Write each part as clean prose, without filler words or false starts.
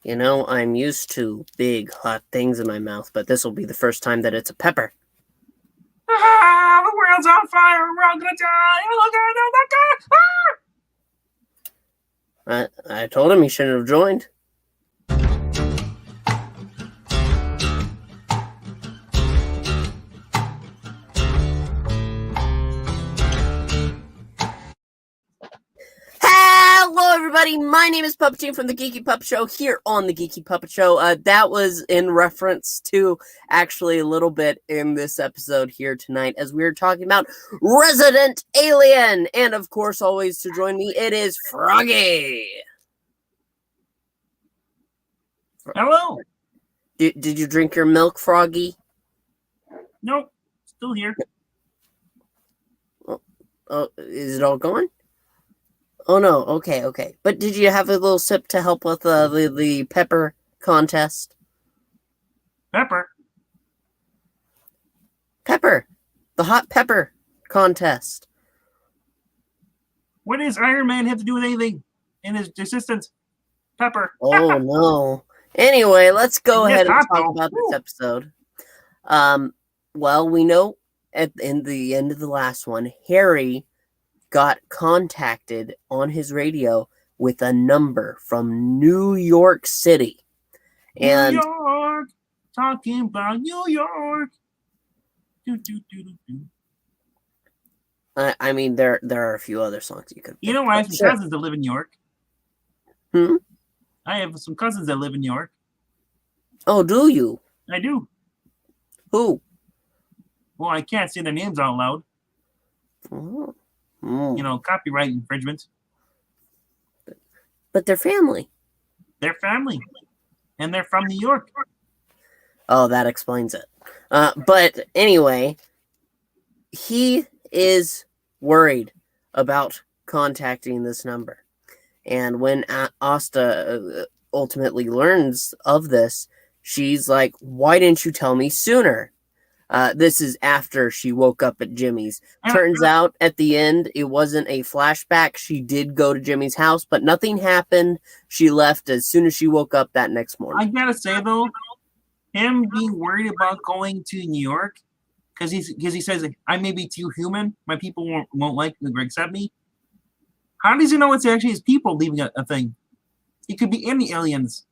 You know, I'm used to big, hot things in my mouth, but this will be the first time that it's a pepper. Ah, the world's on fire. We're all gonna die. I told him he shouldn't have joined. Hello, everybody. My name is Puppeteer from the Geeky Puppet Show here on the Geeky Puppet Show. That was in reference to actually a little bit in this episode here tonight as we were talking about Resident Alien. And of course, always to join me, it is Froggy. Hello. Did you drink your milk, Froggy? Nope. Still here. Oh, is it all gone? Oh, no. Okay. But did you have a little sip to help with the pepper contest? Pepper? Pepper. The hot pepper contest. What does Iron Man have to do with anything in his assistant? Pepper. Oh, no. Anyway, let's go ahead and talk about this episode. Well, we know in the end of the last one, Harry got contacted on his radio with a number from New York City. And New York, talking about New York. I mean, there are a few other songs you could. You know, I have some cousins that live in New York. I have some cousins that live in New York. Oh, do you? I do. Who? Well, I can't say their names out loud. Oh. You know, copyright infringement. But they're family. They're family. And they're from New York. Oh, that explains it. But anyway, he is worried about contacting this number. And when Asta ultimately learns of this, she's like, why didn't you tell me sooner? This is after she woke up at Jimmy's. Turns out at the end, it wasn't a flashback. She did go to Jimmy's house, but nothing happened. She left as soon as she woke up that next morning. I gotta say, though, him being worried about going to New York, because he says, I may be too human. My people won't like me or accept me. How does he know it's actually his people leaving a thing? It could be any aliens.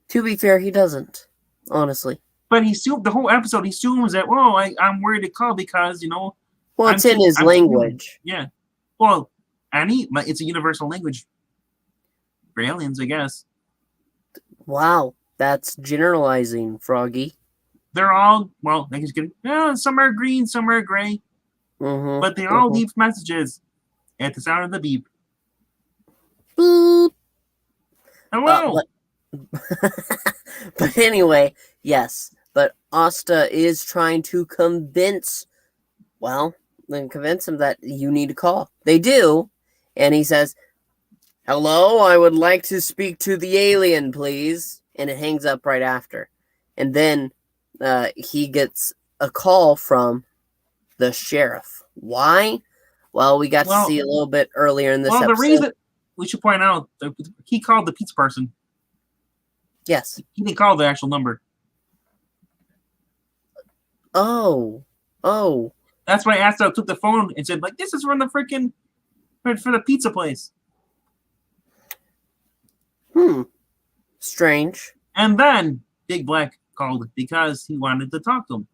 To be fair, he doesn't, honestly. But the whole episode, he assumes that, well, I'm worried to call because, you know. Well, it's in his language. Yeah. Well, it's a universal language for aliens, I guess. Wow, that's generalizing, Froggy. They're all, well, I guess some are green, some are gray. Mm-hmm. But they all leave messages at the sound of the beep. Boop. Hello. But anyway, yes. But Asta is trying to convince him that you need to call. They do. And he says, hello, I would like to speak to the alien, please. And it hangs up right after. And then he gets a call from the sheriff. Why? Well, we got to see a little bit earlier in this episode. Well, the reason, we should point out, he called the pizza person. Yes. He didn't call the actual number. Oh. That's why Asta took the phone and said, like, this is from the freaking, for the pizza place. Strange. And then Big Black called because he wanted to talk to him.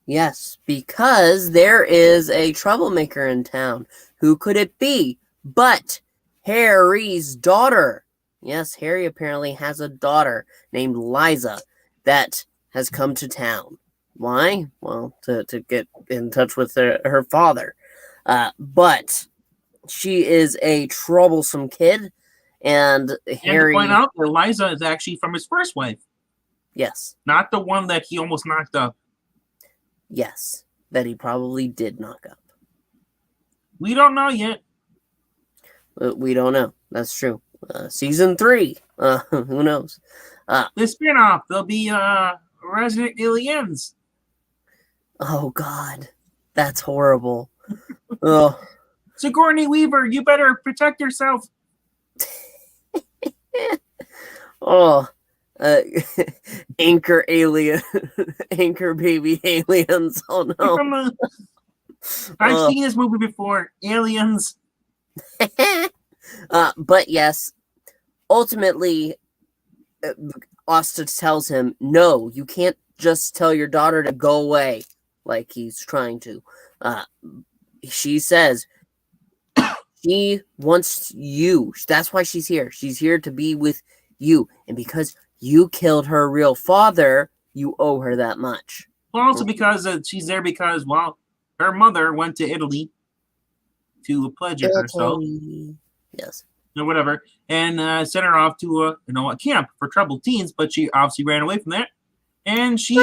Yes, because there is a troublemaker in town. Who could it be? But Harry's daughter. Yes, Harry apparently has a daughter named Liza that has come to town. Why? Well, to get in touch with her father. But she is a troublesome kid, and Harry... And to point out that Liza is actually from his first wife. Yes. Not the one that he almost knocked up. Yes, that he probably did knock up. We don't know yet. We don't know. That's true. Season 3. Who knows? The spin-off. There'll be Resident Aliens. Oh, God. That's horrible. Oh. Sigourney Weaver, you better protect yourself. Oh, uh, anchor alien, anchor baby aliens. Oh no. I've Oh. seen this movie before. Aliens. But yes, ultimately, Asta tells him, no, you can't just tell your daughter to go away like he's trying to. She says she wants you. That's why she's here. She's here to be with you. And because you killed her real father, you owe her that much. Well, also because she's there because, well, her mother went to Italy to pledge herself. Yes. Or whatever, and sent her off to a camp for troubled teens, but she obviously ran away from that. And she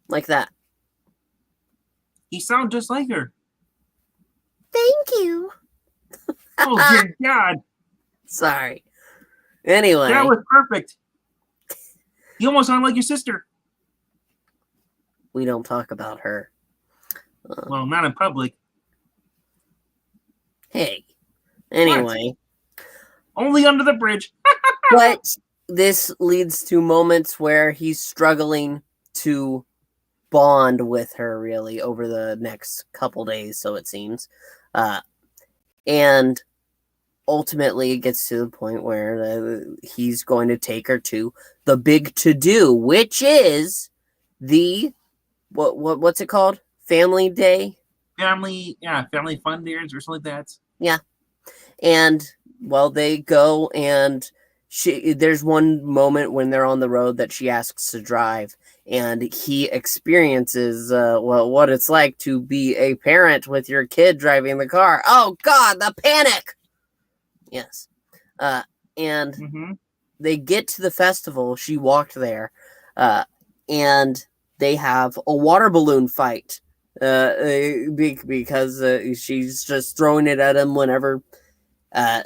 like that. You sound just like her. Thank you. Oh dear God. Sorry. Anyway. That was perfect. You almost sound like your sister. We don't talk about her. Well, not in public. Hey. Anyway. What? Only under the bridge. But this leads to moments where he's struggling to bond with her, really, over the next couple days, so it seems. And ultimately, it gets to the point where he's going to take her to the big to-do, which is the... What's it called? Family Day? Family fun days or something like that. Yeah. And, well, they go and there's one moment when they're on the road that she asks to drive, and he experiences, what it's like to be a parent with your kid driving the car. Oh, God, the panic! Yes. And they get to the festival. She walked there. And they have a water balloon fight because she's just throwing it at him whenever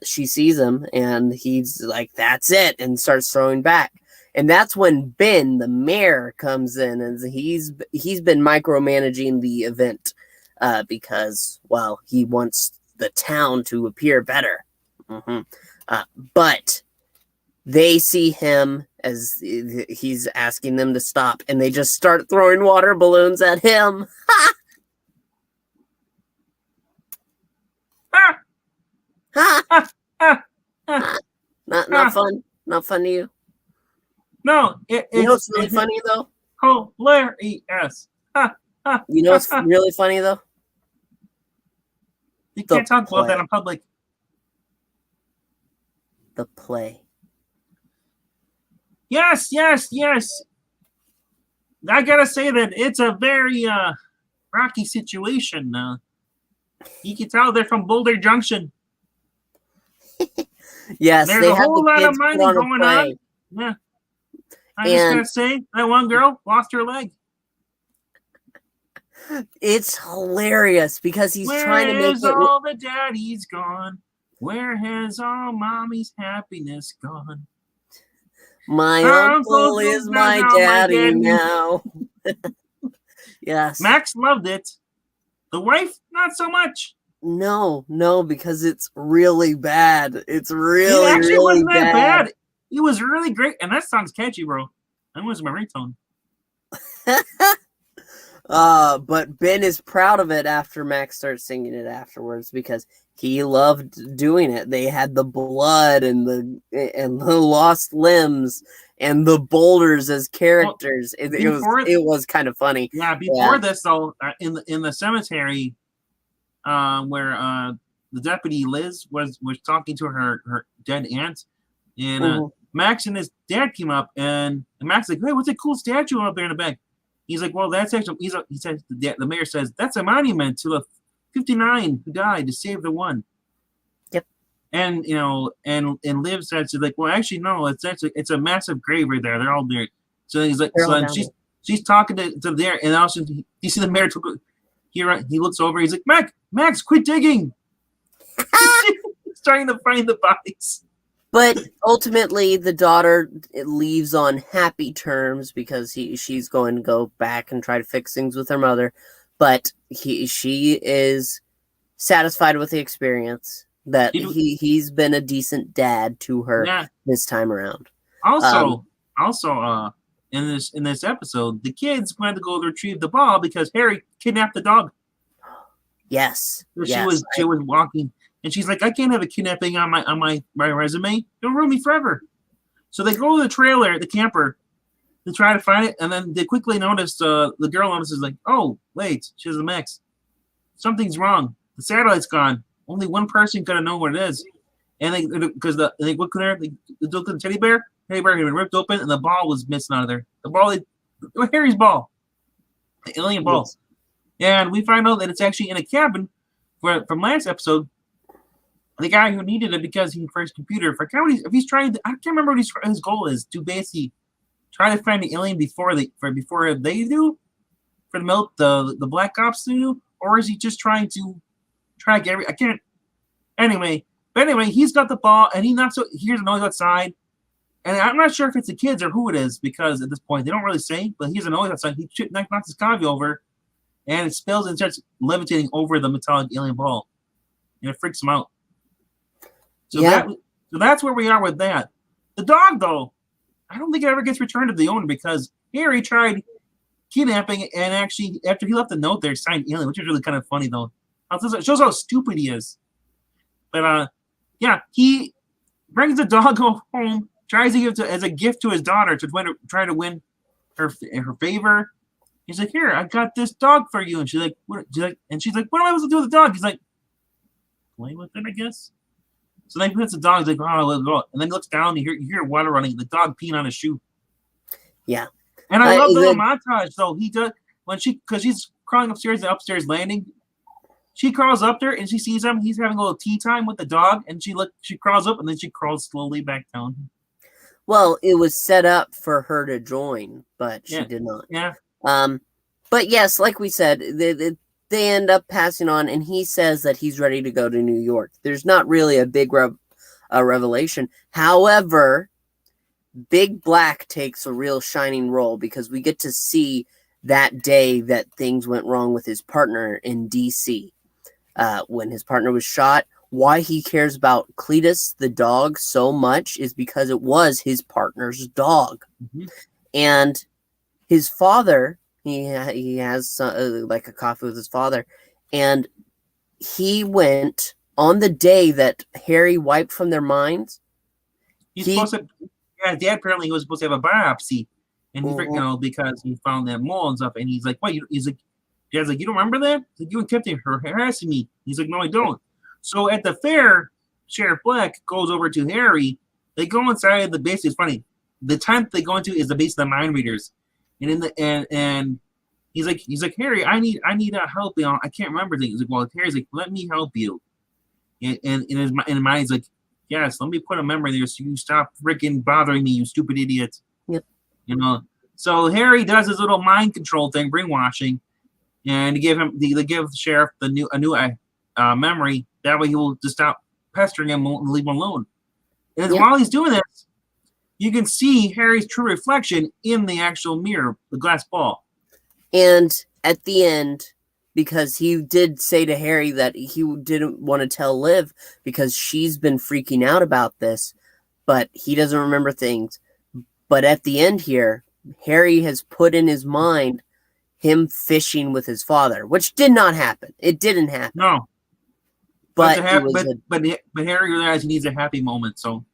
she sees him, and he's like, that's it, and starts throwing back. And that's when Ben, the mayor, comes in, and he's been micromanaging the event because, well, he wants the town to appear better. But they see him as he's asking them to stop, and they just start throwing water balloons at him. Ha! Ha! Ha! Not fun. Not fun to you. No, you know what's really funny though? Hilarious. You know what's really funny though? You can't talk about that in public. The play. Yes. I gotta say that it's a very rocky situation. You can tell they're from Boulder Junction. Yes, there's a whole lot of money going on. Yeah, I just gotta say that one girl lost her leg. It's hilarious because he's trying to make it. Where has all the daddies gone? Where has all mommy's happiness gone? My uncle is my daddy now. Yes. Max loved it. The wife, not so much. No, because it's really bad. It's really, it actually really wasn't that bad. It was really great, and that song's catchy, bro. That was my ringtone. But Ben is proud of it after Max starts singing it afterwards because he loved doing it. They had the blood and the lost limbs and the boulders as characters. Well, it was kind of funny. Yeah, before this though, in the cemetery, where the deputy Liz was talking to her dead aunt, and Max and his dad came up, and Max like, hey, what's that cool statue up there in the back? He's like, well, that's actually, he says, the mayor says, that's a monument to the 59 who died to save the one. Yep. And, and Liv says, like, well, actually, no, it's a massive grave right there. They're all there. So he's like, she's talking to there, and also you see the mayor he looks over, he's like, Max, quit digging. He's trying to find the bodies. But ultimately, the daughter leaves on happy terms because she's going to go back and try to fix things with her mother. But she is satisfied with the experience. that he's been a decent dad to her this time around. Also, in this episode, the kids went to go retrieve the ball because Harry kidnapped the dog. Yes. She was walking, and she's like, I can't have a kidnapping on my resume. It'll ruin me forever. So they go to the trailer, the camper, to try to find it, and then they quickly notice the girl notices like, oh wait, she has a mix. Something's wrong. The satellite's gone. Only one person could have known what it is. And they look there, they look at the teddy bear. Teddy bear had been ripped open, and the ball was missing out of there. The ball, Harry's ball, the alien ball. Yes. And we find out that it's actually in a cabin from last episode. The guy who needed it because he first computer. If he's trying, I can't remember what his goal is to basically try to find the alien before they do, for the Black Ops do, or is he just trying to get I can't. Anyway, he's got the ball and he hears a noise outside, and I'm not sure if it's the kids or who it is because at this point they don't really say. But he hears a noise outside. He knocks his coffee over, and it spills and starts levitating over the metallic alien ball, and it freaks him out. So that's where we are with that. The dog, though, I don't think it ever gets returned to the owner because Harry tried kidnapping and actually, after he left the note there, signed alien, which is really kind of funny, though. It shows how stupid he is. But, he brings the dog home, tries to give it as a gift to his daughter to try to win her favor. He's like, here, I got this dog for you. And she's like, what am I supposed to do with the dog? He's like, play with it, I guess. So then he puts the dog, he's like, oh, let's go. And then he looks down, you hear water running, the dog peeing on his shoe. Yeah. And I love the little montage, though. He does, because she's crawling upstairs, the upstairs landing. She crawls up there and she sees him. He's having a little tea time with the dog, and she crawls up and then she crawls slowly back down. Well, it was set up for her to join, but she did not. Yeah. But yes, like we said, they end up passing on, and he says that he's ready to go to New York. There's not really a big revelation. However, Big Black takes a real shining role because we get to see that day that things went wrong with his partner in D.C. When his partner was shot. Why he cares about Cletus, the dog, so much is because it was his partner's dog. Mm-hmm. And his father, he has like a coffee with his father, and he went on the day that Harry wiped from their minds. Dad apparently he was supposed to have a biopsy, and he because he found that mole and stuff, and he's like, what? Dad's like, you don't remember that? He's like, you kept harassing me. He's like, no, I don't. So at the fair, Sheriff Black goes over to Harry. They go inside the base. It's funny. The tent they go into is the base of the mind readers, and he's like Harry, I need help. I can't remember things. He's like, well, Harry's like, let me help you. And in his mind, he's like, yes, let me put a memory there so you stop freaking bothering me, you stupid idiot. Yep. So Harry does his little mind control thing, brainwashing, and they give the sheriff a new memory. That way he will just stop pestering him and leave him alone. And while he's doing this, you can see Harry's true reflection in the actual mirror, the glass ball. And at the end, because he did say to Harry that he didn't want to tell Liv because she's been freaking out about this, but he doesn't remember things. But at the end here, Harry has put in his mind him fishing with his father, which did not happen. It didn't happen. No. But Harry realized he needs a happy moment, so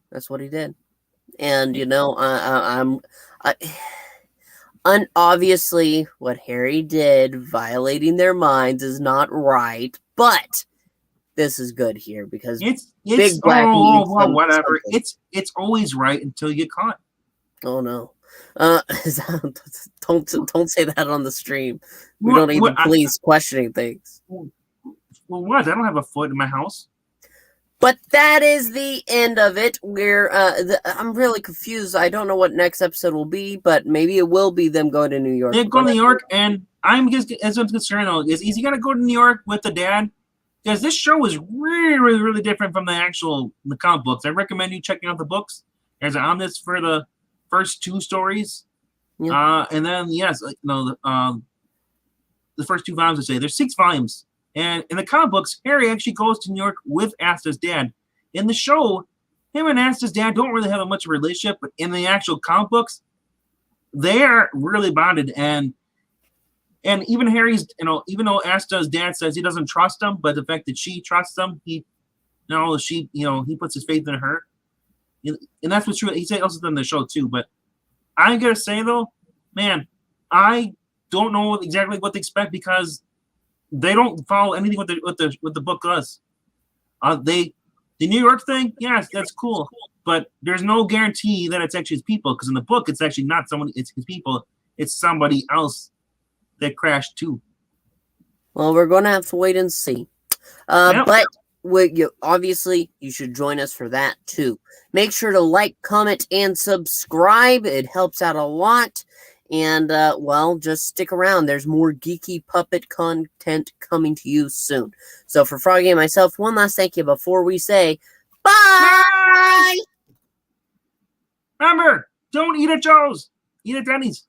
that's what he did. And obviously what Harry did, violating their minds, is not right. But this is good here because it's Big Black whatever. It's always right until you get caught. Oh no. Don't say that on the stream. We don't need the police questioning things. Well, what? I don't have a foot in my house. But that is the end of it. I'm really confused. I don't know what next episode will be, but maybe it will be them going to New York. They go to New York, and I'm just as I'm concerned though, is he gonna go to New York with the dad? Because this show is really, really, really different from the comic books. I recommend you checking out the books. There's an omnibus for the first 2 stories. Yeah. And then the first 2 volumes, I say there's 6 volumes. And in the comic books, Harry actually goes to New York with Asta's dad. In the show, him and Asta's dad don't really have much of a relationship, but in the actual comic books, they are really bonded. And even Harry's, even though Asta's dad says he doesn't trust him, but the fact that she trusts him, he puts his faith in her. And that's what's true. He said also in the show too. But I gotta say though, man, I don't know exactly what to expect because they don't follow anything what the book does. The New York thing, yes, that's cool, but there's no guarantee that it's actually his people because in the book it's actually not someone, it's his people, it's somebody else that crashed too. Well, we're going to have to wait and see. Yep. But obviously, you should join us for that too. Make sure to like, comment, and subscribe. It helps out a lot. And, well, just stick around. There's more geeky puppet content coming to you soon. So for Froggy and myself, one last thank you before we say bye! Remember, don't eat at Joe's. Eat at Denny's.